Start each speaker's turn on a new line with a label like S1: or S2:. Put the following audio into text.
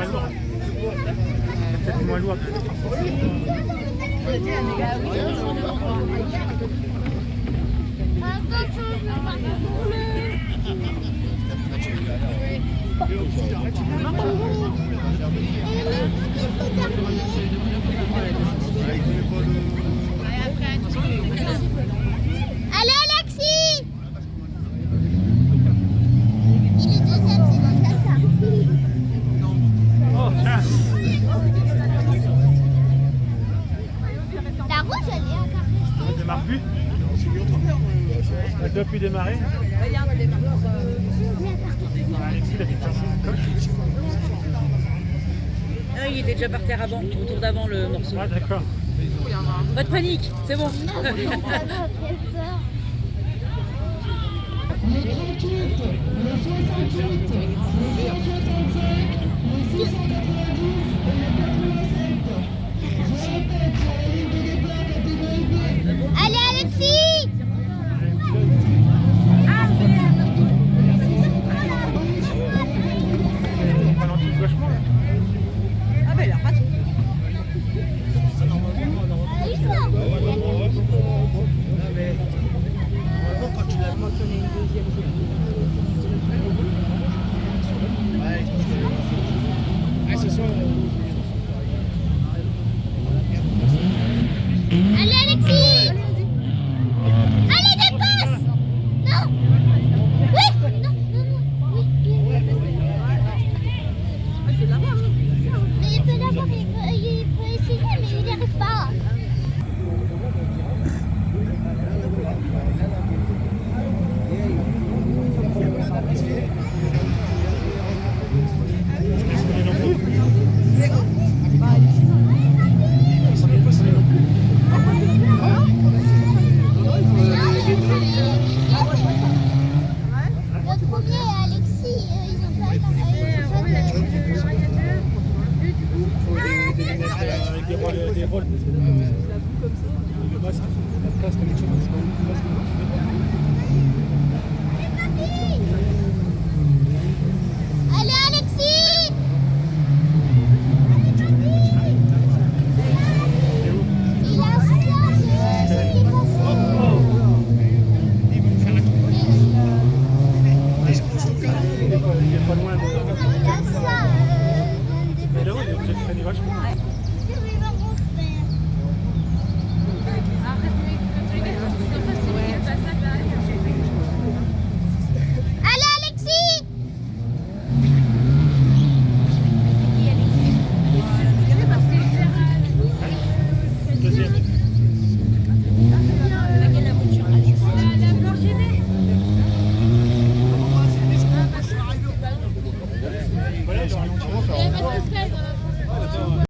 S1: lourd. C'est peut-être moins lourd.
S2: Allez Alexis! Il est deuxième, c'est dans ça.
S1: Oh, tiens.
S2: La rouge, elle est encore
S1: Elle ne démarre plus. Elle doit plus démarrer. Alexis, il a fait faire un coche.
S3: Ah, il était déjà par terre avant, au tour d'avant le morceau.
S1: Ah, d'accord.
S3: Pas de panique, c'est bon.
S2: Le 38, le 68, le 68, le 165, le 692 et le 87. Je répète, sur la ligne de départ, catégorie B. Allez Alexis!
S1: On ralentit vachement là.
S3: Ah bah il a raté.
S2: Allez Alexis! Allez dépasse! Non! Oui! Non, non, non! Oui, oui, oui. Mais il peut l'avoir, il peut essayer, mais il n'y arrive pas. Le premier et Alexis, ils ont pas
S1: Avec des rôles. Le masque, la casque, quelque chose.
S2: Allez Alexis! Il a un science, il est
S1: Il est pas loin de.
S2: il a ça.
S1: Mais là, il est obligé de freiner vachement.